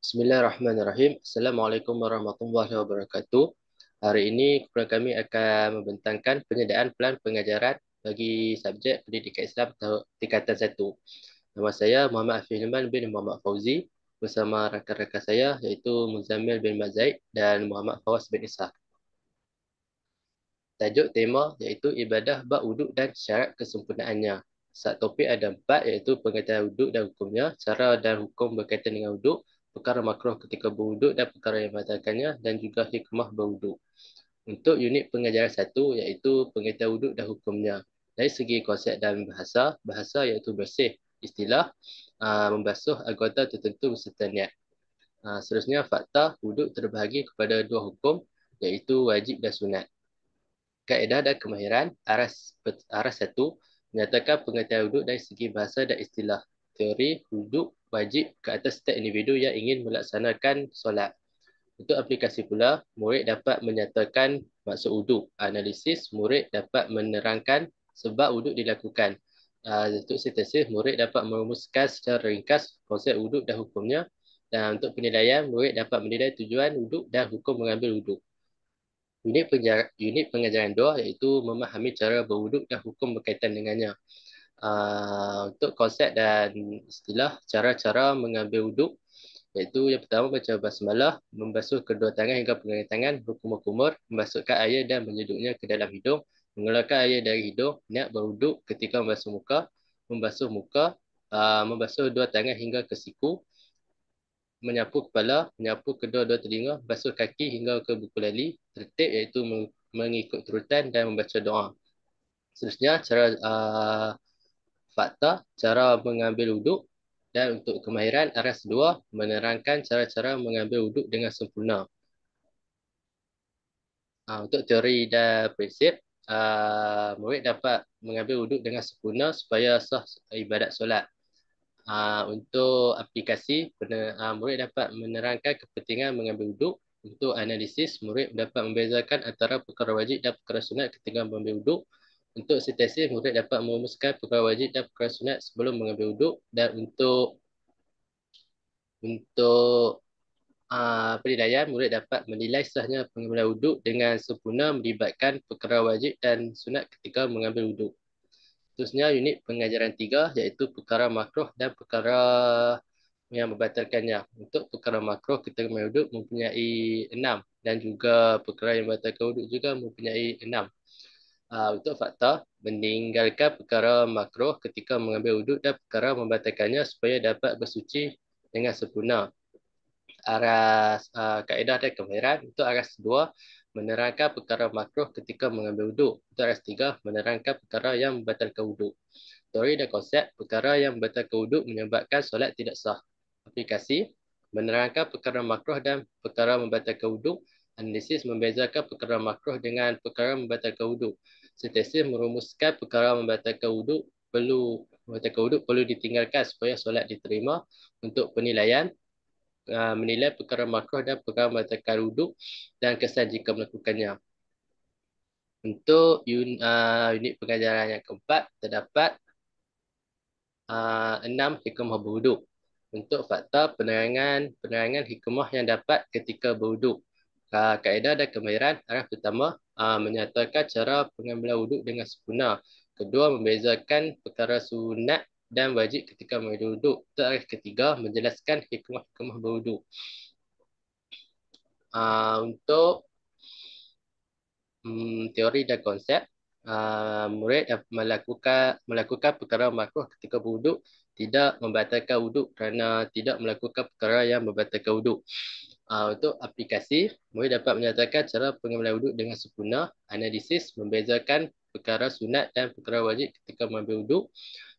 Bismillahirrahmanirrahim. Assalamualaikum warahmatullahi wabarakatuh. Hari ini kepada kami akan membentangkan penyediaan pelan pengajaran bagi subjek Pendidikan Islam tingkatan 1. Nama saya Muhammad Afiq Hilman bin Muhammad Fauzi bersama rakan-rakan saya iaitu Muzammil bin Mazaid dan Muhammad Fawaz bin Ishaq. Tajuk tema iaitu ibadah bab wuduk dan syarat kesempurnaannya. Subtopik ada 4 iaitu pengertian wuduk dan hukumnya, cara dan hukum berkaitan dengan wuduk, perkara makruh ketika berwuduk dan perkara yang membatalkannya, dan juga hikmah berwuduk. Untuk unit pengajaran 1 iaitu pengertian wuduk dan hukumnya. Dari segi konsep dan bahasa iaitu bersih, istilah, membasuh anggota tertentu beserta niat. Seterusnya fakta wuduk terbahagi kepada 2 hukum iaitu wajib dan sunat. Kaedah dan kemahiran arah 1 menyatakan pengertian wuduk dari segi bahasa dan istilah. Teori wuduk wajib ke atas setiap individu yang ingin melaksanakan solat. Untuk aplikasi pula, murid dapat menyatakan maksud wuduk. Analisis, murid dapat menerangkan sebab wuduk dilakukan. Untuk sintesis, murid dapat merumuskan secara ringkas konsep wuduk dan hukumnya. Dan untuk penilaian, murid dapat menilai tujuan wuduk dan hukum mengambil wuduk. Unit pengajaran 2 iaitu memahami cara berwuduk dan hukum berkaitan dengannya. Untuk konsep dan istilah cara-cara mengambil wuduk iaitu yang pertama baca basmalah, membasuh kedua tangan hingga pergelangan tangan, berkumur-kumur, memasukkan air dan menyedutnya ke dalam hidung, mengeluarkan air dari hidung, niat berwuduk ketika membasuh muka, membasuh dua tangan hingga ke siku, menyapu kepala, menyapu kedua-dua telinga, basuh kaki hingga ke buku lali, tertib iaitu mengikut turutan dan membaca doa. Seterusnya, fakta, cara mengambil wuduk dan untuk kemahiran aras 2 menerangkan cara-cara mengambil wuduk dengan sempurna. Untuk teori dan prinsip, murid dapat mengambil wuduk dengan sempurna supaya sah ibadat solat. Untuk aplikasi, murid dapat menerangkan kepentingan mengambil wuduk. Untuk analisis, murid dapat membezakan antara perkara wajib dan perkara sunat ketika mengambil wuduk. Untuk sintesis, murid dapat merumuskan perkara wajib dan perkara sunat sebelum mengambil wuduk. Dan untuk penilaian, murid dapat menilai sahnya pengambilan wuduk dengan sempurna melibatkan perkara wajib dan sunat ketika mengambil wuduk. Seterusnya unit pengajaran 3 iaitu perkara makruh dan perkara yang membatalkannya. Untuk perkara makruh kita wuduk mempunyai 6 dan juga perkara yang membatalkan wuduk juga mempunyai 6. Untuk fakta, meninggalkan perkara makruh ketika mengambil wuduk dan perkara membatalkannya supaya dapat bersuci dengan sempurna. Kaedah dan kemahiran untuk aras 2 menerangkan perkara makruh ketika mengambil wuduk. Untuk aras 3 menerangkan perkara yang membatalkan wuduk. Teori dan konsep perkara yang membatalkan wuduk menyebabkan solat tidak sah. Aplikasi menerangkan perkara makruh dan perkara membatalkan wuduk. Analisis membezakan perkara makruh dengan perkara membatalkan wuduk. Sintesis merumuskan perkara membatalkan wuduk perlu ditinggalkan supaya solat diterima. Untuk penilaian, menilai perkara makruh dan perkara membatalkan wuduk dan kesan jika melakukannya. Untuk unit pengajaran yang keempat, terdapat 6 hikmah berwuduk. Untuk fakta penerangan hikmah yang dapat ketika berwuduk. Kaedah dan kemahiran arah pertama menyatakan cara pengambilan wuduk dengan sempurna. Kedua, membezakan perkara sunat dan wajib ketika mengambil wuduk. Untuk arah ketiga, menjelaskan hikmah-hikmah berwuduk. Untuk teori dan konsep, murid melakukan perkara makruh ketika berwuduk tidak membatalkan wuduk kerana tidak melakukan perkara yang membatalkan wuduk. Untuk aplikasi, murid dapat menyatakan cara pengambilan wuduk dengan sempurna. Analisis membezakan perkara sunat dan perkara wajib ketika mengambil wuduk.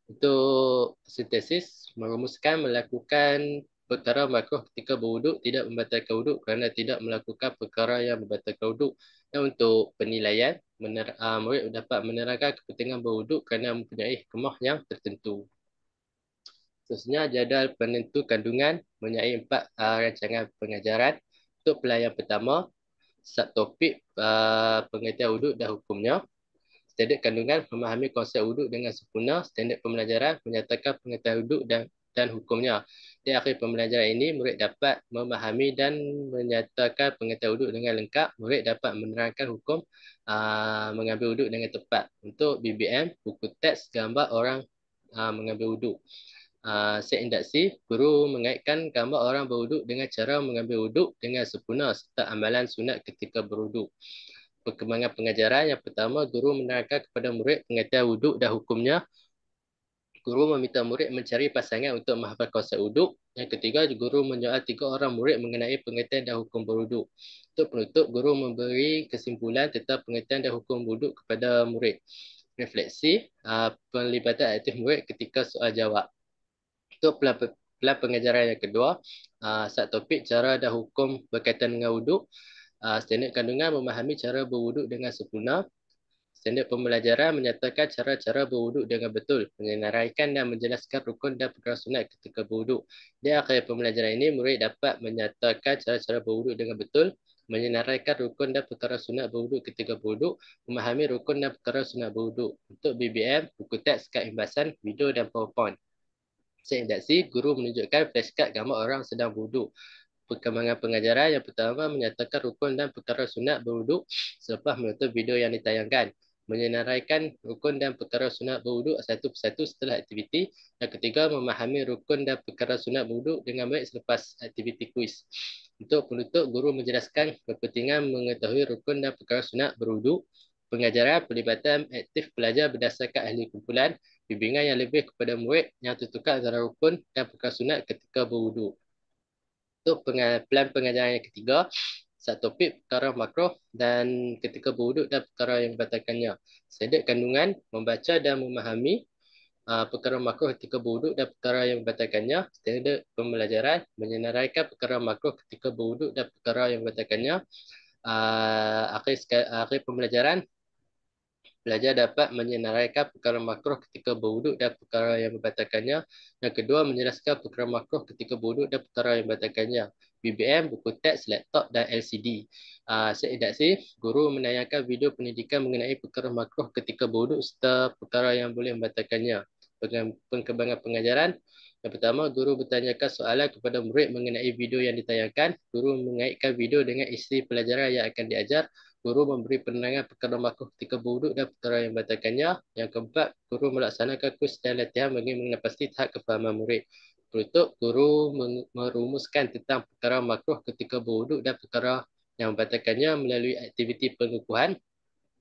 Untuk sintesis, merumuskan melakukan perkara makruh ketika berwuduk tidak membatalkan wuduk kerana tidak melakukan perkara yang membatalkan wuduk. Dan untuk penilaian, murid dapat menerangkan kepentingan berwuduk kerana mempunyai hikmah yang tertentu. Seterusnya, jadual penentu kandungan mempunyai 4 rancangan pengajaran. Untuk pelayan pertama, subtopik pengertian wuduk dan hukumnya. Standard kandungan memahami konsep wuduk dengan sempurna. Standard pembelajaran menyatakan pengertian wuduk dan dan hukumnya. Di akhir pembelajaran ini, murid dapat memahami dan menyatakan pengetahuan wuduk dengan lengkap. Murid dapat menerangkan hukum mengambil wuduk dengan tepat. Untuk BBM, buku teks gambar orang mengambil wuduk. Set induksi, guru mengaitkan gambar orang berwuduk dengan cara mengambil wuduk dengan sempurna serta amalan sunat ketika berwuduk. Perkembangan pengajaran yang pertama, guru menerangkan kepada murid pengetahuan wuduk dan hukumnya. Guru meminta murid mencari pasangan untuk menghafal konsep wuduk. Yang ketiga, guru menyoal 3 orang murid mengenai pengetahuan dan hukum berwuduk. Untuk penutup, guru memberi kesimpulan tentang pengetahuan dan hukum wuduk kepada murid. Refleksi, pelibatan aktif murid ketika soal jawab. Untuk pelan pengajaran yang kedua, subtopik cara dan hukum berkaitan dengan wuduk. Standard kandungan memahami cara berwuduk dengan sempurna. Standard pembelajaran menyatakan cara-cara berwuduk dengan betul, menyenaraikan dan menjelaskan rukun dan perkara sunat ketika berwuduk. Di akhir pembelajaran ini, murid dapat menyatakan cara-cara berwuduk dengan betul, menyenaraikan rukun dan perkara sunat berwuduk ketika berwuduk, memahami rukun dan perkara sunat berwuduk. Untuk BBM, buku teks, kad imbasan, video dan PowerPoint. Seindaksi, guru menunjukkan flashcard gambar orang sedang berwuduk. Perkembangan pengajaran yang pertama menyatakan rukun dan perkara sunat berwuduk selepas menonton video yang ditayangkan. Menyenaraikan rukun dan perkara sunat berwuduk satu persatu setelah aktiviti. Yang ketiga, memahami rukun dan perkara sunat berwuduk dengan baik selepas aktiviti kuis. Untuk penutup, guru menjelaskan kepentingan mengetahui rukun dan perkara sunat berwuduk. Pengajaran pelibatan aktif pelajar berdasarkan ahli kumpulan, bimbingan yang lebih kepada murid yang tertukar antara rukun dan perkara sunat ketika berwuduk. Untuk pelan pengajaran yang ketiga, subtopik perkara makruh dan ketika berwuduk dan perkara yang membatalkannya. Standard kandungan, membaca dan memahami perkara makruh ketika berwuduk dan perkara yang membatalkannya. Standard pembelajaran, menyenaraikan perkara makruh ketika berwuduk dan perkara yang membatalkannya. Akhir pembelajaran, pelajar dapat menyenaraikan perkara makruh ketika berwuduk dan perkara yang membatalkannya. Yang kedua, menjelaskan perkara makruh ketika berwuduk dan perkara yang membatalkannya. BBM, buku teks, laptop dan LCD. Seindaksi, guru menayangkan video pendidikan mengenai perkara makruh ketika berwuduk serta perkara yang boleh membatalkannya. Perkembangan pengajaran. Yang pertama, guru bertanyakan soalan kepada murid mengenai video yang ditayangkan. Guru mengaitkan video dengan isi pelajaran yang akan diajar. Guru memberi penerangan perkara makruh ketika berwuduk dan perkara yang membatalkannya. Yang keempat, guru melaksanakan kurs dan latihan bagi mengenal tahap kefahaman murid. Penutup, guru merumuskan tentang perkara makruh ketika berwuduk dan perkara yang membatalkannya melalui aktiviti pengukuhan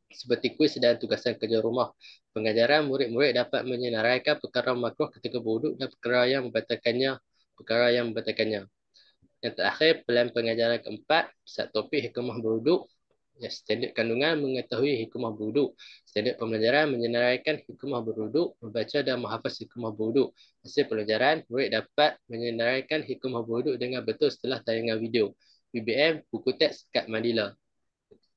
seperti kuis dan tugasan kerja rumah. Pengajaran, murid-murid dapat menyenaraikan perkara makruh ketika berwuduk dan perkara yang membatalkannya. Yang terakhir, pelan pengajaran keempat, subtopik hikmah berwuduk. Standard kandungan mengetahui hikmah berwuduk. Standard pembelajaran menyenaraikan hikmah berwuduk, membaca dan menghafaz hikmah berwuduk. Hasil pelajaran, murid dapat menyenaraikan hikmah berwuduk dengan betul setelah tayangan video. BBM, buku teks, kad Mandila.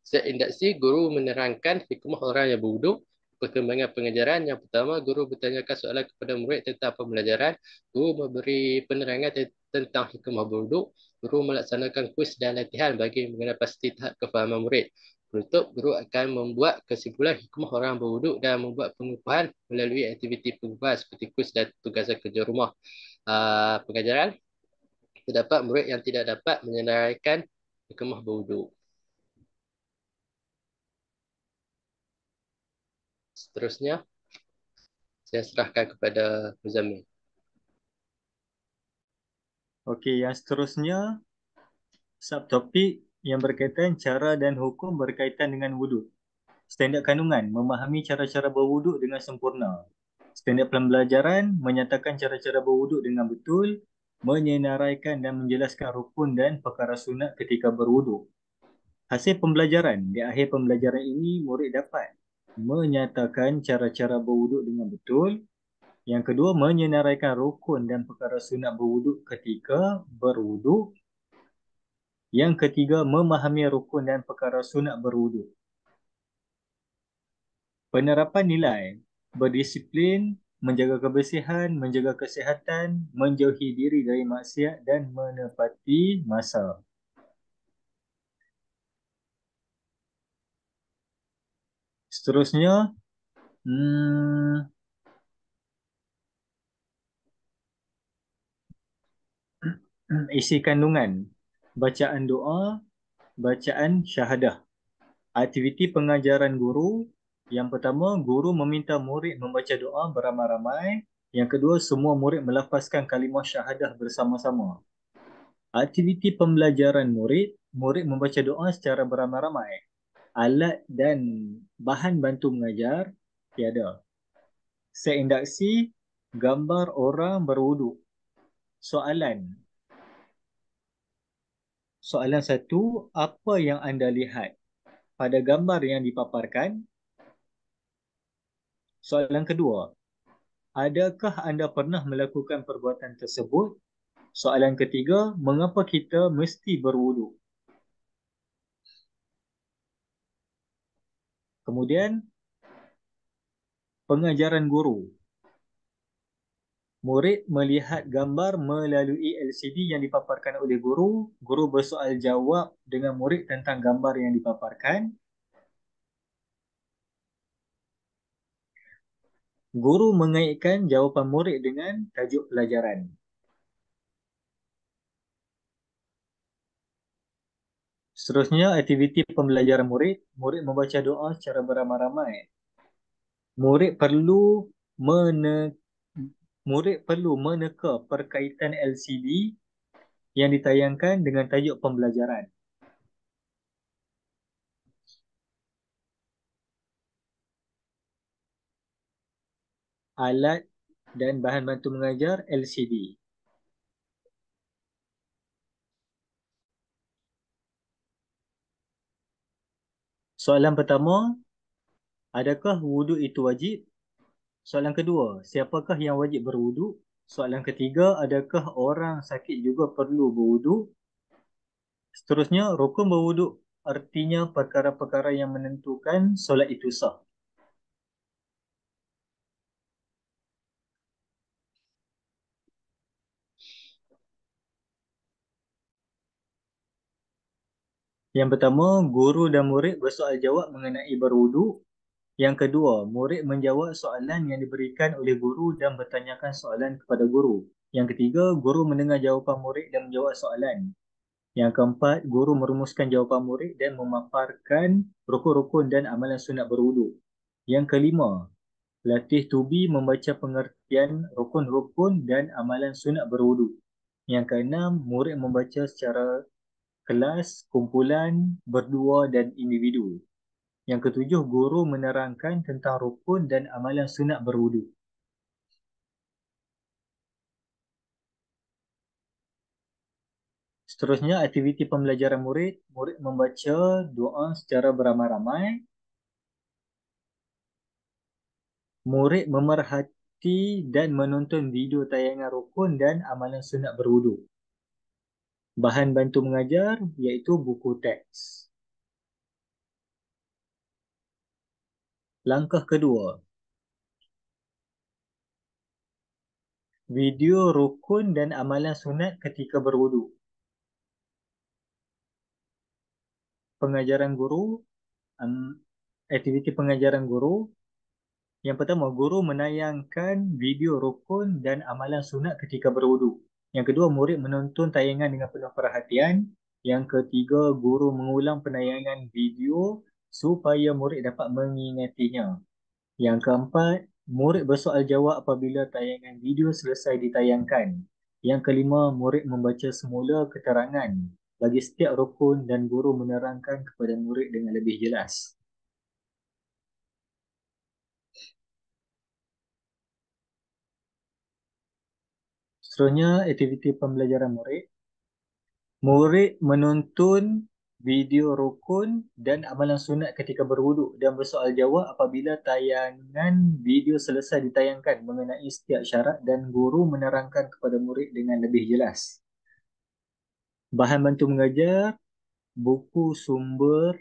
Seindaksi, guru menerangkan hikmah orang yang berwuduk. Perkembangan pengajaran yang pertama, guru bertanyakan soalan kepada murid tentang pembelajaran. Guru memberi penerangan tentang hikmah berwuduk. Guru melaksanakan kuis dan latihan bagi mengenal pasti tahap kefahaman murid. Penutup, guru akan membuat kesimpulan hikmah orang berwuduk dan membuat pengukuhan melalui aktiviti pengukuhan seperti kuis dan tugasan kerja rumah. Pengajaran, terdapat murid yang tidak dapat menyenaraikan hikmah berwuduk. Seterusnya, saya serahkan kepada Muzammil. Okey, yang seterusnya subtopik yang berkaitan cara dan hukum berkaitan dengan wuduk. Standard kandungan, memahami cara-cara berwuduk dengan sempurna. Standard pembelajaran, menyatakan cara-cara berwuduk dengan betul, menyenaraikan dan menjelaskan rukun dan perkara sunat ketika berwuduk. Hasil pembelajaran, di akhir pembelajaran ini murid dapat menyatakan cara-cara berwuduk dengan betul. Yang kedua, menyenaraikan rukun dan perkara sunat berwuduk ketika berwuduk. Yang ketiga, memahami rukun dan perkara sunat berwuduk. Penerapan nilai, berdisiplin, menjaga kebersihan, menjaga kesihatan, menjauhi diri dari maksiat dan menepati masa. Seterusnya, isi kandungan, bacaan doa, bacaan syahadah. Aktiviti pengajaran guru, yang pertama, guru meminta murid membaca doa beramai-ramai. Yang kedua, semua murid melafazkan kalimah syahadah bersama-sama. Aktiviti pembelajaran murid, murid membaca doa secara beramai-ramai. Alat dan bahan bantu mengajar, tiada. Set induksi, gambar orang berwuduk. Soalan. Soalan satu, apa yang anda lihat pada gambar yang dipaparkan? Soalan kedua, adakah anda pernah melakukan perbuatan tersebut? Soalan ketiga, mengapa kita mesti berwuduk? Kemudian, pengajaran guru. Murid melihat gambar melalui LCD yang dipaparkan oleh guru. Guru bersoal jawab dengan murid tentang gambar yang dipaparkan. Guru mengaitkan jawapan murid dengan tajuk pelajaran. Seterusnya, aktiviti pembelajaran murid. Murid membaca doa secara beramai-ramai. Murid perlu mene Murid perlu meneka perkaitan LCD yang ditayangkan dengan tajuk pembelajaran. Alat dan bahan bantu mengajar LCD. Soalan pertama, adakah wuduk itu wajib? Soalan kedua, siapakah yang wajib berwuduk? Soalan ketiga, adakah orang sakit juga perlu berwuduk? Seterusnya, rukun berwuduk artinya perkara-perkara yang menentukan solat itu sah. Yang pertama, guru dan murid bersoal jawab mengenai berwuduk. Yang kedua, murid menjawab soalan yang diberikan oleh guru dan bertanyakan soalan kepada guru. Yang ketiga, guru mendengar jawapan murid dan menjawab soalan. Yang keempat, guru merumuskan jawapan murid dan memaparkan rukun-rukun dan amalan sunat berwuduk. Yang kelima, latih tubi membaca pengertian rukun-rukun dan amalan sunat berwuduk. Yang keenam, murid membaca secara kelas, kumpulan, berdua dan individu. Yang ketujuh, guru menerangkan tentang rukun dan amalan sunat berwuduk. Seterusnya, aktiviti pembelajaran murid. Murid membaca doa secara beramai-ramai. Murid memerhati dan menonton video tayangan rukun dan amalan sunat berwuduk. Bahan bantu mengajar iaitu buku teks. Langkah kedua, video rukun dan amalan sunat ketika berwuduk. Pengajaran guru, aktiviti pengajaran guru. Yang pertama, guru menayangkan video rukun dan amalan sunat ketika berwuduk. Yang kedua, murid menonton tayangan dengan penuh perhatian. Yang ketiga, guru mengulang penayangan video supaya murid dapat mengingatinya. Yang keempat, murid bersoal jawab apabila tayangan video selesai ditayangkan. Yang kelima, murid membaca semula keterangan bagi setiap rukun dan guru menerangkan kepada murid dengan lebih jelas. Seterusnya, aktiviti pembelajaran murid. Murid menonton video rukun dan amalan sunat ketika berwuduk dan bersoal jawab apabila tayangan video selesai ditayangkan mengenai setiap syarat dan guru menerangkan kepada murid dengan lebih jelas. Bahan bantu mengajar, buku sumber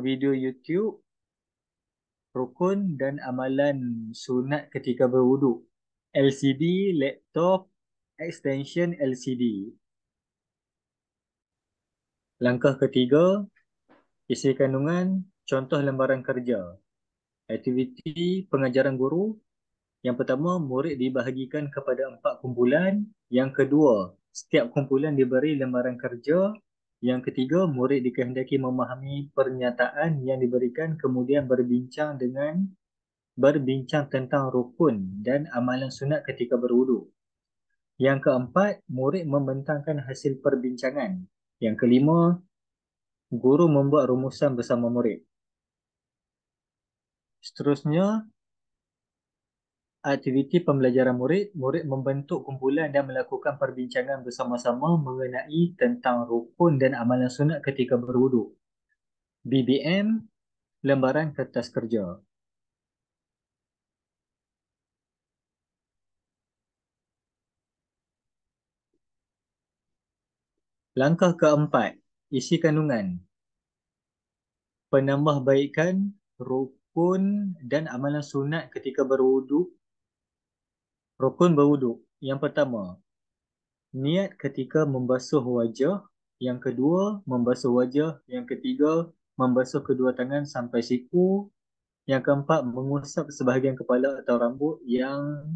video YouTube, rukun dan amalan sunat ketika berwuduk. LCD, laptop, extension LCD. Langkah ketiga, isi kandungan, contoh lembaran kerja. Aktiviti pengajaran guru. Yang pertama, murid dibahagikan kepada 4 kumpulan. Yang kedua, setiap kumpulan diberi lembaran kerja. Yang ketiga, murid dikehendaki memahami pernyataan yang diberikan kemudian berbincang tentang rukun dan amalan sunat ketika berwuduk. Yang keempat, murid membentangkan hasil perbincangan. Yang kelima, guru membuat rumusan bersama murid. Seterusnya, aktiviti pembelajaran murid. Murid membentuk kumpulan dan melakukan perbincangan bersama-sama mengenai tentang rukun dan amalan sunat ketika berwuduk. BBM, lembaran kertas kerja. Langkah keempat, isi kandungan. Penambahbaikan rukun dan amalan sunat ketika berwuduk. Rukun berwuduk. Yang pertama, niat ketika membasuh wajah. Yang kedua, membasuh wajah. Yang ketiga, membasuh kedua tangan sampai siku. Yang keempat, mengusap sebahagian kepala atau rambut yang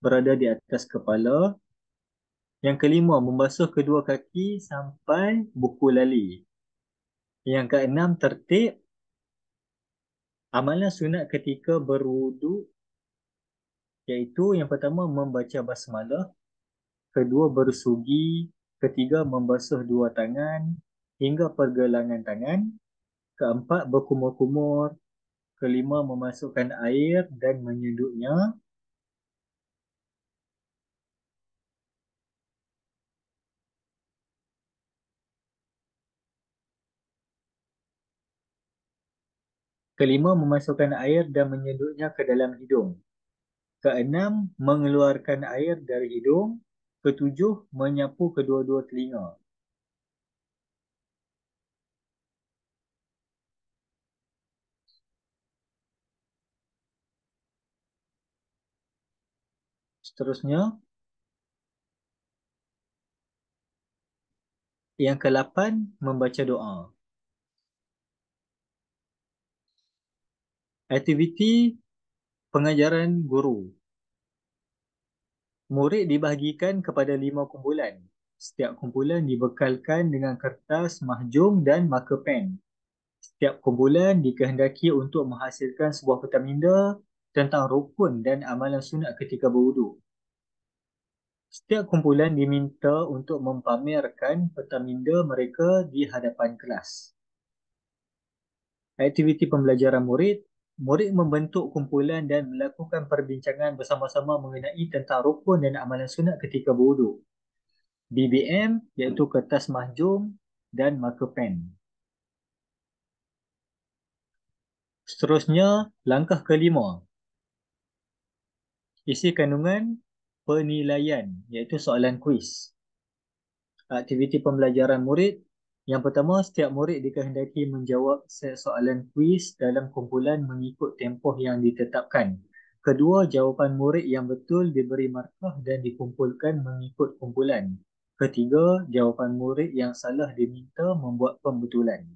berada di atas kepala. Yang kelima, membasuh kedua kaki sampai buku lali. Yang keenam, tertib. Amalan sunat ketika berwuduk iaitu yang pertama, membaca basmalah. Kedua, bersugi. Ketiga, membasuh dua tangan hingga pergelangan tangan. Keempat, berkumur-kumur. Kelima, memasukkan air dan menyedutnya. Kelima, memasukkan air dan menyedutnya ke dalam hidung. Keenam, mengeluarkan air dari hidung. Ketujuh, menyapu kedua-dua telinga. Seterusnya, yang ke-8, membaca doa. Aktiviti pengajaran guru. Murid dibahagikan kepada 5 kumpulan. Setiap kumpulan dibekalkan dengan kertas, mahjong dan marker pen. Setiap kumpulan dikehendaki untuk menghasilkan sebuah petaminda tentang rukun dan amalan sunat ketika berwuduk. Setiap kumpulan diminta untuk mempamerkan petaminda mereka di hadapan kelas. Aktiviti pembelajaran murid. Murid membentuk kumpulan dan melakukan perbincangan bersama-sama mengenai tentang rukun dan amalan sunat ketika berwuduk. BBM iaitu kertas mahjong dan marker pen. Seterusnya, langkah kelima. Isi kandungan penilaian iaitu soalan kuis. Aktiviti pembelajaran murid. Yang pertama, setiap murid dikehendaki menjawab set soalan kuis dalam kumpulan mengikut tempoh yang ditetapkan. Kedua, jawapan murid yang betul diberi markah dan dikumpulkan mengikut kumpulan. Ketiga, jawapan murid yang salah diminta membuat pembetulan.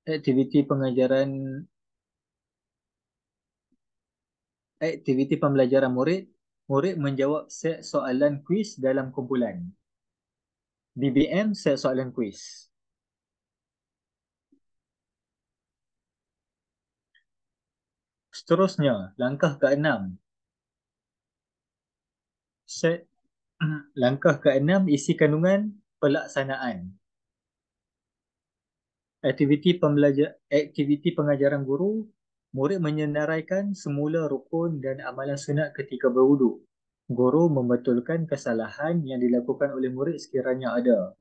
Aktiviti pengajaran Aktiviti pembelajaran murid. Murid menjawab set soalan kuis dalam kumpulan. BBM set soalan kuis. Seterusnya, langkah ke-6. Set Langkah ke-6, isi kandungan pelaksanaan. Aktiviti pengajaran guru. Murid menyenaraikan semula rukun dan amalan sunat ketika berwuduk. Guru membetulkan kesalahan yang dilakukan oleh murid sekiranya ada.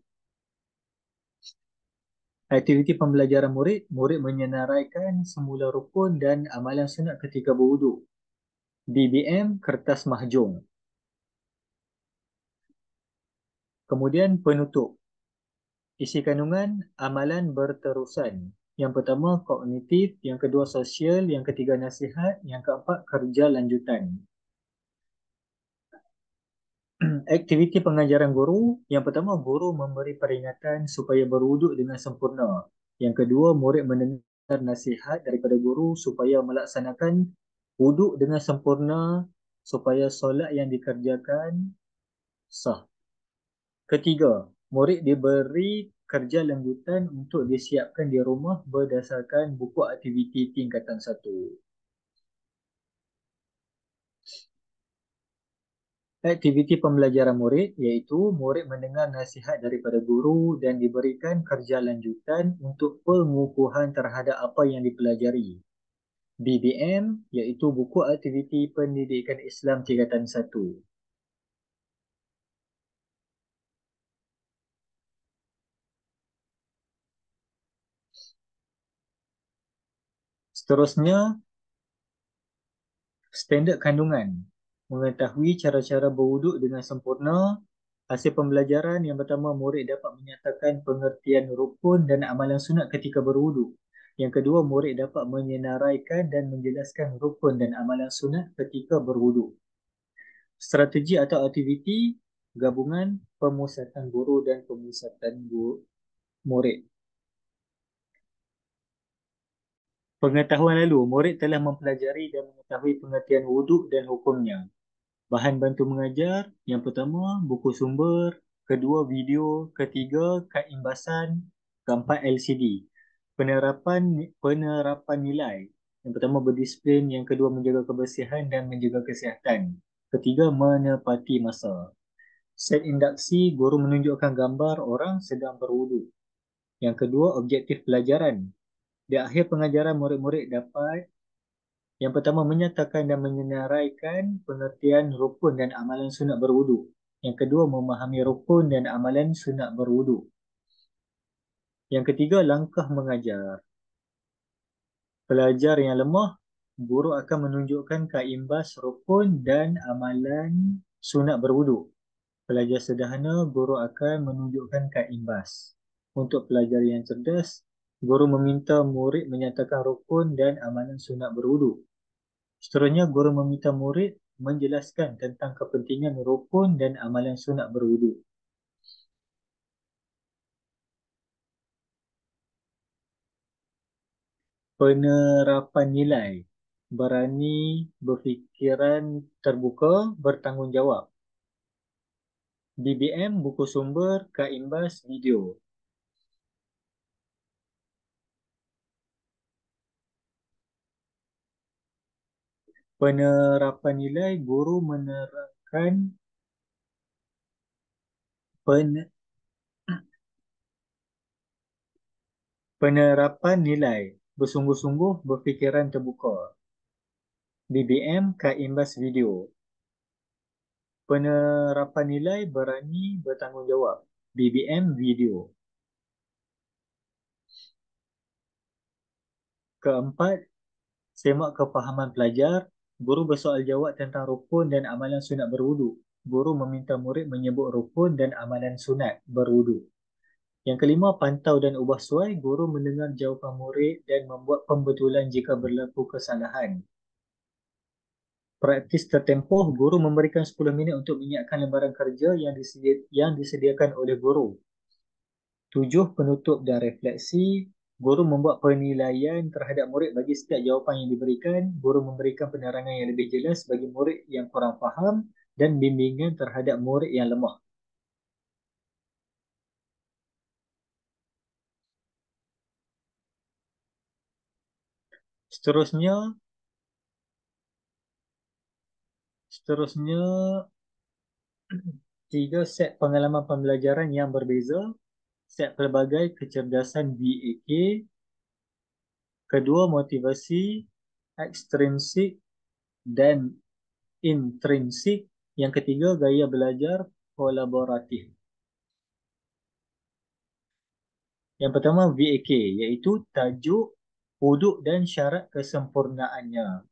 Aktiviti pembelajaran murid. Murid menyenaraikan semula rukun dan amalan sunat ketika berwuduk. BBM, kertas mahjong. Kemudian penutup. Isi kandungan amalan berterusan. Yang pertama kognitif, yang kedua sosial, yang ketiga nasihat, yang keempat kerja lanjutan. Aktiviti pengajaran guru, yang pertama guru memberi peringatan supaya berwuduk dengan sempurna. Yang kedua, murid mendengar nasihat daripada guru supaya melaksanakan wuduk dengan sempurna supaya solat yang dikerjakan sah. Ketiga, murid diberi kerja lanjutan untuk disiapkan di rumah berdasarkan buku aktiviti tingkatan 1. Aktiviti pembelajaran murid iaitu murid mendengar nasihat daripada guru dan diberikan kerja lanjutan untuk pengukuhan terhadap apa yang dipelajari. BBM iaitu buku aktiviti pendidikan Islam tingkatan 1. Seterusnya, standard kandungan. Mengetahui cara-cara berwuduk dengan sempurna. Hasil pembelajaran yang pertama, murid dapat menyatakan pengertian rukun dan amalan sunat ketika berwuduk. Yang kedua, murid dapat menyenaraikan dan menjelaskan rukun dan amalan sunat ketika berwuduk. Strategi atau aktiviti gabungan pemusatan guru dan pemusatan murid. Pengetahuan lalu, murid telah mempelajari dan mengetahui pengertian wuduk dan hukumnya. Bahan bantu mengajar, yang pertama, buku sumber, kedua, video, ketiga, kad imbasan, keempat, LCD. Penerapan nilai. Yang pertama, berdisiplin, yang kedua, menjaga kebersihan dan menjaga kesihatan. Ketiga, menepati masa. Set induksi, guru menunjukkan gambar orang sedang berwuduk. Yang kedua, objektif pelajaran. Di akhir pengajaran, murid-murid dapat yang pertama, menyatakan dan menyenaraikan pengertian rukun dan amalan sunat berwuduk. Yang kedua, memahami rukun dan amalan sunat berwuduk. Yang ketiga, langkah mengajar. Pelajar yang lemah, guru akan menunjukkan kaimbas rukun dan amalan sunat berwuduk. Pelajar sederhana, guru akan menunjukkan kaimbas. Untuk pelajar yang cerdas, guru meminta murid menyatakan rukun dan amalan sunat berwuduk. Seterusnya, guru meminta murid menjelaskan tentang kepentingan rukun dan amalan sunat berwuduk. Penerapan nilai. Berani, berfikiran terbuka, bertanggungjawab. BBM, buku sumber, kaimbas, video. Penerapan nilai, guru menerapkan penerapan nilai, bersungguh-sungguh, berfikiran terbuka. BBM, kaimbas, video. Penerapan nilai, berani, bertanggungjawab. BBM, video. Keempat, semak kefahaman pelajar. Guru bersoal jawab tentang rukun dan amalan sunat berwuduk. Guru meminta murid menyebut rukun dan amalan sunat berwuduk. Yang kelima, pantau dan ubah suai. Guru mendengar jawapan murid dan membuat pembetulan jika berlaku kesalahan. Praktis tertempoh, guru memberikan 10 minit untuk menyiapkan lembaran kerja yang disediakan oleh guru. 7. Penutup dan refleksi. Guru membuat penilaian terhadap murid bagi setiap jawapan yang diberikan. Guru memberikan penerangan yang lebih jelas bagi murid yang kurang faham dan bimbingan terhadap murid yang lemah. Seterusnya, 3 set pengalaman pembelajaran yang berbeza. Set pelbagai kecerdasan BAK. Kedua, motivasi ekstrinsik dan intrinsik. Yang ketiga, gaya belajar kolaboratif. Yang pertama, VAK, iaitu tajuk, hudud dan syarat kesempurnaannya.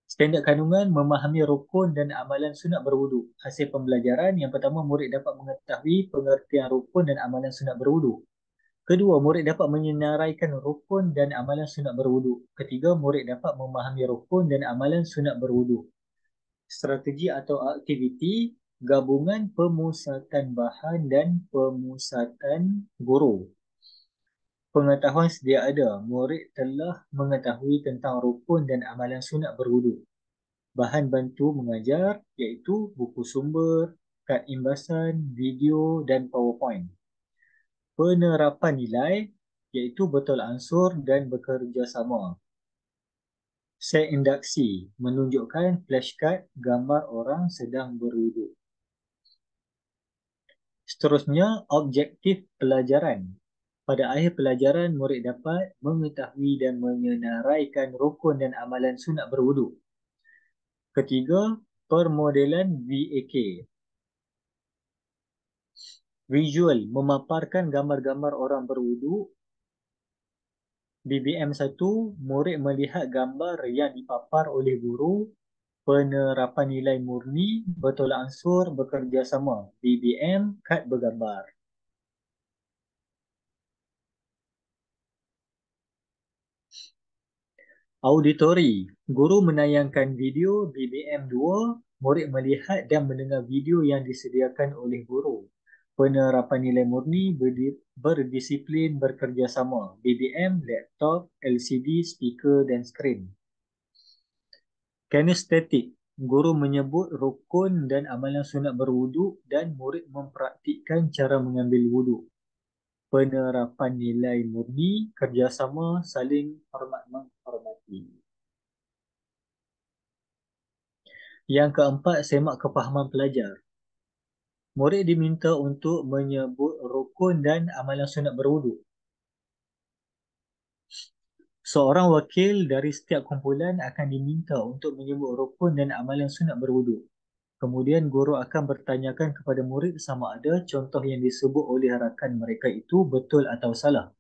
Standard kandungan, memahami rukun dan amalan sunat berwuduk. Hasil pembelajaran, yang pertama, murid dapat mengetahui pengertian rukun dan amalan sunat berwuduk. Kedua, murid dapat menyenaraikan rukun dan amalan sunat berwuduk. Ketiga, murid dapat memahami rukun dan amalan sunat berwuduk. Strategi atau aktiviti, Gabungan pemusatan bahan dan pemusatan guru. Pengetahuan sedia ada. Murid telah mengetahui tentang rukun dan amalan sunat berwuduk. Bahan bantu mengajar iaitu buku sumber, kad imbasan, video dan PowerPoint. Penerapan nilai iaitu betul ansur dan bekerjasama. Set induksi menunjukkan flashcard gambar orang sedang berwuduk. Seterusnya, objektif pelajaran. Pada akhir pelajaran, murid dapat mengetahui dan menyenaraikan rukun dan amalan sunat berwuduk. Ketiga, permodelan VAK. Visual memaparkan gambar-gambar orang berwuduk. BBM 1, murid melihat gambar yang dipapar oleh guru. Penerapan nilai murni, bertolak ansur, bekerjasama. BBM, kad bergambar. Auditori, guru menayangkan video BBM 2, murid melihat dan mendengar video yang disediakan oleh guru. Penerapan nilai murni, berdisiplin, bekerjasama. BBM, laptop, LCD, speaker dan skrin. Kinestetik, guru menyebut rukun dan amalan sunat berwuduk dan murid mempraktikkan cara mengambil wuduk. Penerapan nilai murni, kerjasama, saling hormat menghormati. Yang keempat, semak kefahaman pelajar. Murid diminta untuk menyebut rukun dan amalan sunat berwuduk. Seorang wakil dari setiap kumpulan akan diminta untuk menyebut rukun dan amalan sunat berwuduk. Kemudian guru akan bertanyakan kepada murid sama ada contoh yang disebut oleh rakan mereka itu betul atau salah.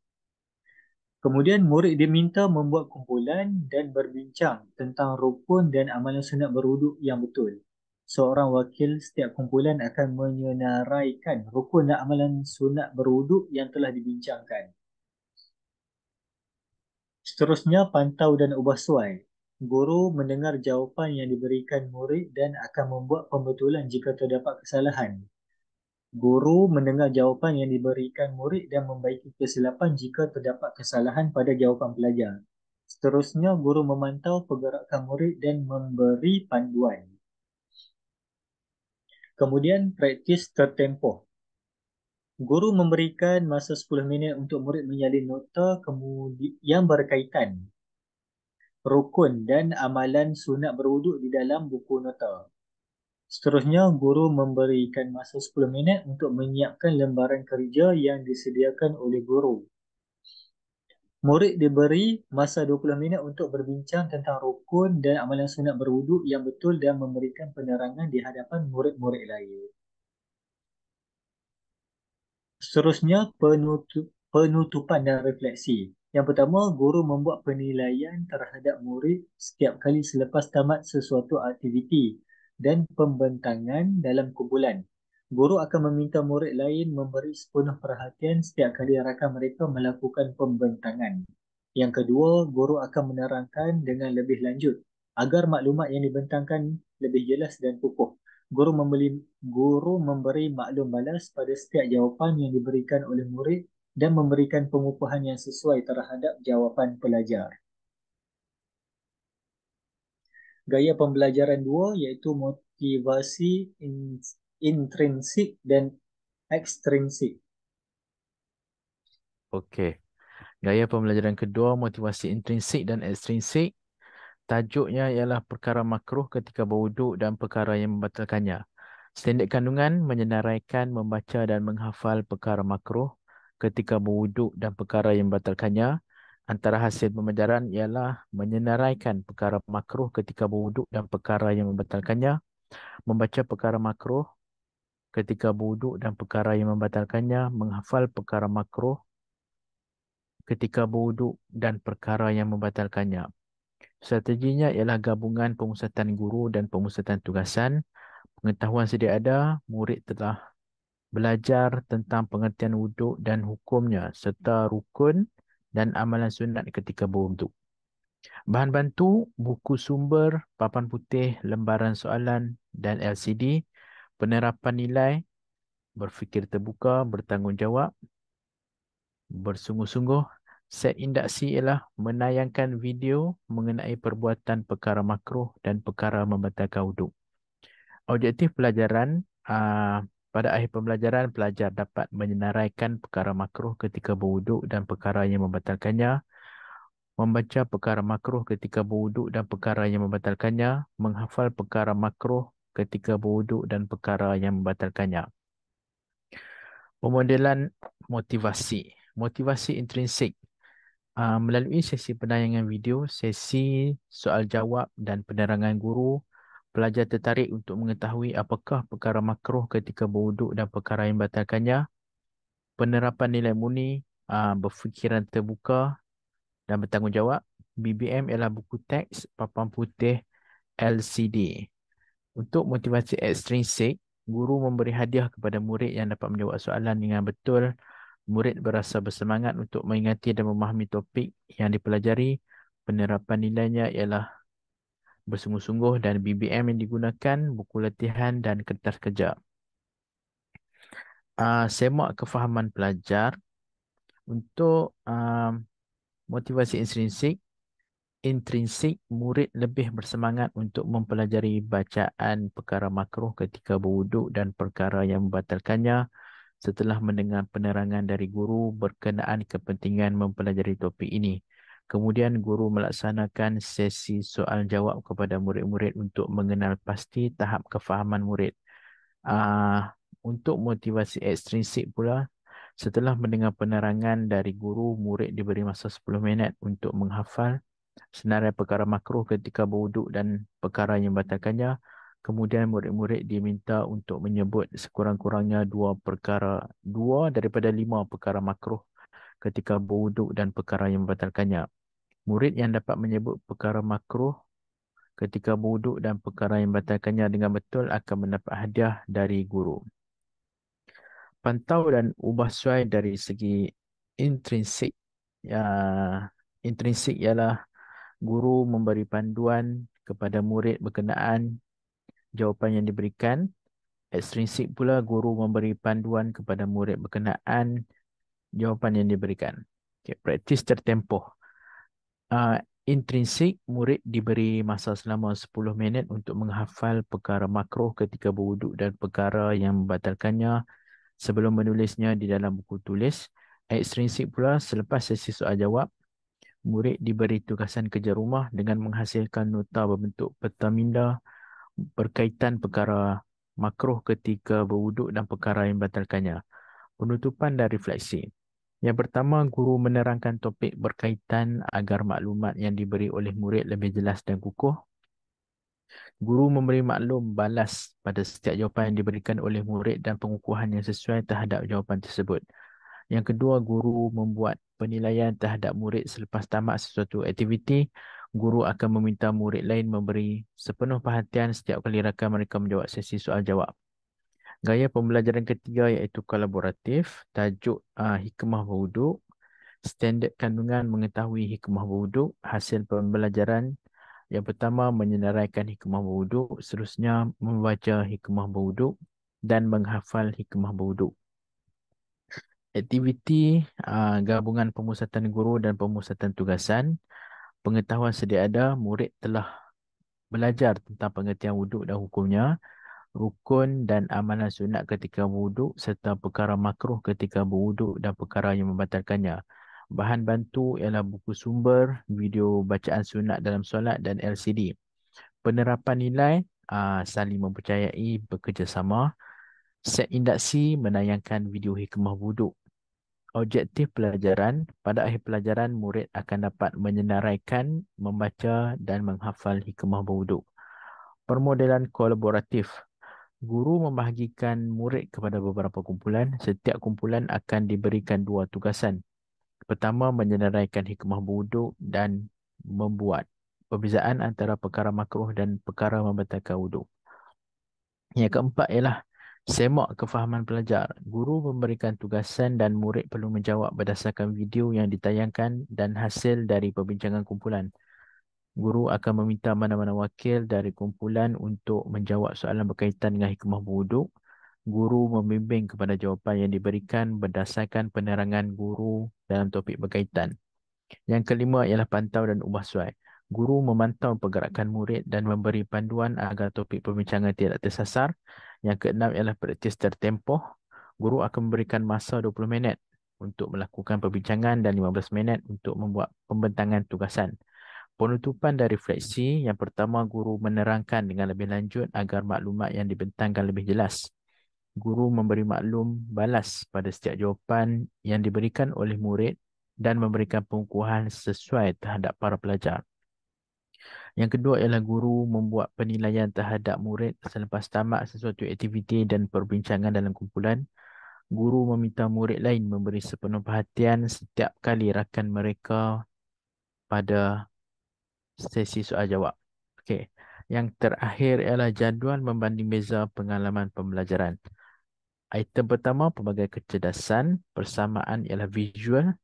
Kemudian murid diminta membuat kumpulan dan berbincang tentang rukun dan amalan sunat berwuduk yang betul. Seorang wakil setiap kumpulan akan menyenaraikan rukun dan amalan sunat berwuduk yang telah dibincangkan. Seterusnya, pantau dan ubah suai. Guru mendengar jawapan yang diberikan murid dan akan membuat pembetulan jika terdapat kesalahan. Guru mendengar jawapan yang diberikan murid dan membaiki kesilapan jika terdapat kesalahan pada jawapan pelajar. Seterusnya, guru memantau pergerakan murid dan memberi panduan. Kemudian, praktis tertempoh. Guru memberikan masa 10 minit untuk murid menyalin nota yang berkaitan rukun dan amalan sunat berwuduk di dalam buku nota. Seterusnya, guru memberikan masa 10 minit untuk menyiapkan lembaran kerja yang disediakan oleh guru. Murid diberi masa 20 minit untuk berbincang tentang rukun dan amalan sunat berwuduk yang betul dan memberikan penerangan di hadapan murid-murid lain. Seterusnya, penutupan dan refleksi. Yang pertama, guru membuat penilaian terhadap murid setiap kali selepas tamat sesuatu aktiviti dan pembentangan dalam kumpulan. Guru akan meminta murid lain memberi sepenuh perhatian setiap kali rakan mereka melakukan pembentangan. Yang kedua, guru akan menerangkan dengan lebih lanjut agar maklumat yang dibentangkan lebih jelas dan kukuh. Guru memberi maklum balas pada setiap jawapan yang diberikan oleh murid dan memberikan pengukuhan yang sesuai terhadap jawapan pelajar. Gaya pembelajaran 2 iaitu motivasi intrinsik dan ekstrinsik. Okey. Gaya pembelajaran kedua, motivasi intrinsik dan ekstrinsik. Tajuknya ialah perkara makruh ketika berwuduk dan perkara yang membatalkannya. Standard kandungan menyenaraikan, membaca dan menghafal perkara makruh ketika berwuduk dan perkara yang membatalkannya. Antara hasil pembelajaran ialah menyenaraikan perkara makruh ketika berwuduk dan perkara yang membatalkannya, membaca perkara makruh ketika berwuduk dan perkara yang membatalkannya, menghafal perkara makruh ketika berwuduk dan perkara yang membatalkannya. Strateginya ialah gabungan pemusatan guru dan pemusatan tugasan. Pengetahuan sedia ada, murid telah belajar tentang pengertian wuduk dan hukumnya serta rukun dan amalan sunat ketika berwuduk. Bahan bantu, buku sumber, papan putih, lembaran soalan dan LCD. Penerapan nilai, berfikir terbuka, bertanggungjawab, bersungguh-sungguh. Set induksi ialah menayangkan video mengenai perbuatan perkara makruh dan perkara membatalkan wuduk. Objektif pelajaran, pada akhir pembelajaran, pelajar dapat menyenaraikan perkara makruh ketika berwuduk dan perkara yang membatalkannya, membaca perkara makruh ketika berwuduk dan perkara yang membatalkannya, menghafal perkara makruh ketika berwuduk dan perkara yang membatalkannya. Pemodelan motivasi. Motivasi intrinsik. Melalui sesi penayangan video, sesi soal jawab dan penerangan guru, pelajar tertarik untuk mengetahui apakah perkara makruh ketika berwuduk dan perkara yang membatalkannya. Penerapan nilai murni, berfikiran terbuka dan bertanggungjawab. BBM ialah buku teks papan putih LCD. Untuk motivasi ekstrinsik, guru memberi hadiah kepada murid yang dapat menjawab soalan dengan betul. Murid berasa bersemangat untuk mengingati dan memahami topik yang dipelajari. Penerapan nilainya ialah bersungguh-sungguh dan BBM yang digunakan, buku latihan dan kertas kerja. Semak kefahaman pelajar. Untuk motivasi intrinsik, murid lebih bersemangat untuk mempelajari bacaan perkara makruh ketika berwuduk dan perkara yang membatalkannya setelah mendengar penerangan dari guru berkenaan kepentingan mempelajari topik ini. Kemudian guru melaksanakan sesi soal jawab kepada murid-murid untuk mengenal pasti tahap kefahaman murid. Untuk motivasi ekstrinsik pula, setelah mendengar penerangan dari guru, murid diberi masa 10 minit untuk menghafal senarai perkara makruh ketika berwuduk dan perkara yang membatalkannya. Kemudian murid-murid diminta untuk menyebut sekurang-kurangnya dua daripada 5 perkara makruh ketika berwuduk dan perkara yang membatalkannya. Murid yang dapat menyebut perkara makruh ketika berwuduk dan perkara yang membatalkannya dengan betul akan mendapat hadiah dari guru. Pantau dan ubah suai dari segi intrinsik. Intrinsik ialah guru memberi panduan kepada murid berkenaan jawapan yang diberikan. Ekstrinsik pula, guru memberi panduan kepada murid berkenaan jawapan yang diberikan. Okay, praktis tertempoh. Intrinsik, murid diberi masa selama 10 minit untuk menghafal perkara makruh ketika berwuduk dan perkara yang membatalkannya sebelum menulisnya di dalam buku tulis. Ekstrinsik pula, selepas sesi soal jawab, murid diberi tugasan kerja rumah dengan menghasilkan nota berbentuk peta minda berkaitan perkara makruh ketika berwuduk dan perkara yang membatalkannya. Penutupan dan refleksi. Yang pertama, guru menerangkan topik berkaitan agar maklumat yang diberi oleh murid lebih jelas dan kukuh. Guru memberi maklum balas pada setiap jawapan yang diberikan oleh murid dan pengukuhan yang sesuai terhadap jawapan tersebut. Yang kedua, guru membuat penilaian terhadap murid selepas tamat sesuatu aktiviti. Guru akan meminta murid lain memberi sepenuh perhatian setiap kali rakan mereka menjawab sesi soal jawab. Gaya pembelajaran ketiga iaitu kolaboratif. Tajuk hikmah berwuduk. Standard kandungan mengetahui hikmah berwuduk. Hasil pembelajaran yang pertama, menyenaraikan hikmah berwuduk. Seterusnya, membaca hikmah berwuduk dan menghafal hikmah berwuduk. Aktiviti gabungan pemusatan guru dan pemusatan tugasan. Pengetahuan sedia ada, murid telah belajar tentang pengertian wuduk dan hukumnya, rukun dan amalan sunat ketika berwuduk serta perkara makruh ketika berwuduk dan perkara yang membatalkannya. Bahan bantu ialah buku sumber, video bacaan sunat dalam solat dan LCD. Penerapan nilai, saling mempercayai, bekerjasama. Set induksi, menayangkan video hikmah wuduk. Objektif pelajaran, pada akhir pelajaran murid akan dapat menyenaraikan, membaca dan menghafal hikmah berwuduk. Permodelan kolaboratif. Guru membahagikan murid kepada beberapa kumpulan. Setiap kumpulan akan diberikan 2 tugasan. Pertama, menyenaraikan hikmah berwuduk dan membuat perbezaan antara perkara makruh dan perkara membatalkan wuduk. Yang keempat ialah semak kefahaman pelajar. Guru memberikan tugasan dan murid perlu menjawab berdasarkan video yang ditayangkan dan hasil dari perbincangan kumpulan. Guru akan meminta mana-mana wakil dari kumpulan untuk menjawab soalan berkaitan dengan hikmah berwuduk. Guru membimbing kepada jawapan yang diberikan berdasarkan penerangan guru dalam topik berkaitan. Yang kelima ialah pantau dan ubah suai. Guru memantau pergerakan murid dan memberi panduan agar topik perbincangan tidak tersasar. Yang keenam ialah praktis tertempoh. Guru akan memberikan masa 20 minit untuk melakukan perbincangan dan 15 minit untuk membuat pembentangan tugasan. Penutupan dan refleksi. Yang pertama, guru menerangkan dengan lebih lanjut agar maklumat yang dibentangkan lebih jelas. Guru memberi maklum balas pada setiap jawapan yang diberikan oleh murid dan memberikan pengukuhan sesuai terhadap para pelajar. Yang kedua ialah guru membuat penilaian terhadap murid selepas tamat sesuatu aktiviti dan perbincangan dalam kumpulan. Guru meminta murid lain memberi sepenuh perhatian setiap kali rakan mereka pada sesi soal jawab. Okey. Yang terakhir ialah jadual membanding beza pengalaman pembelajaran. Item pertama, pelbagai kecerdasan. Persamaan ialah visual.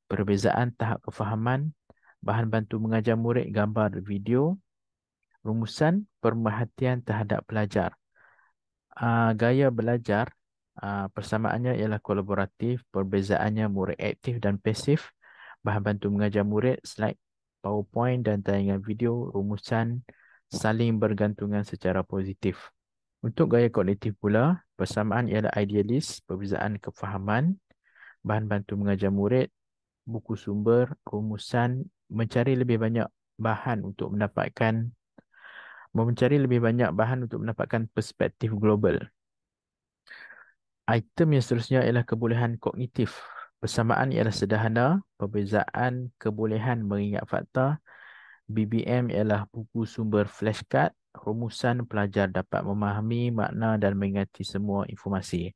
Perbezaan tahap kefahaman. Bahan bantu mengajar murid, gambar, video. Rumusan, pemerhatian terhadap pelajar. Gaya belajar, persamaannya ialah kolaboratif. Perbezaannya murid aktif dan pasif. Bahan bantu mengajar murid, slide, PowerPoint dan tayangan video. Rumusan, saling bergantungan secara positif. Untuk gaya kognitif pula, persamaan ialah idealis, perbezaan kefahaman, bahan bantu mengajar murid, buku sumber, rumusan, mencari lebih banyak bahan untuk mendapatkan perspektif global. Item yang seterusnya ialah kebolehan kognitif. Persamaan ialah sederhana, perbezaan kebolehan mengingat fakta. BBM ialah buku sumber flashcard. Rumusan pelajar dapat memahami makna dan mengingati semua informasi.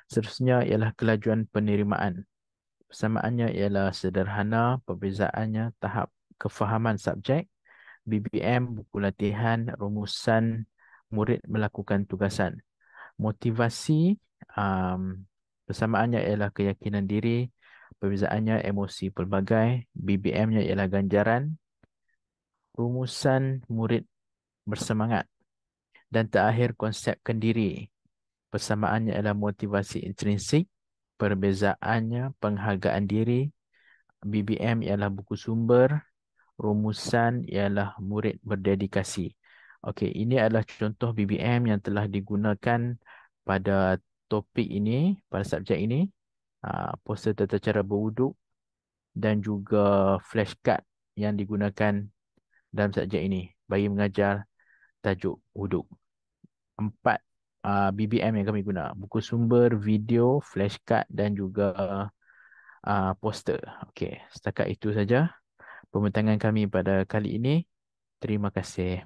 Seterusnya ialah kelajuan penerimaan. Persamaannya ialah sederhana, perbezaannya tahap kefahaman subjek. BBM, buku latihan, rumusan, murid melakukan tugasan. Motivasi, persamaannya ialah keyakinan diri. Perbezaannya emosi pelbagai. BBM-nya ialah ganjaran. Rumusan, murid bersemangat. Dan terakhir, konsep kendiri. Persamaannya adalah motivasi intrinsik. Perbezaannya penghargaan diri. BBM ialah buku sumber. Rumusan ialah murid berdedikasi. Okey, ini adalah contoh BBM yang telah digunakan pada topik ini, pada subjek ini. Poster tata cara berwuduk dan juga flashcard yang digunakan dalam subjek ini bagi mengajar tajuk wuduk. 4 BBM yang kami guna. Buku sumber, video, flashcard dan juga poster. Okey, setakat itu saja pembentangan kami pada kali ini. Terima kasih.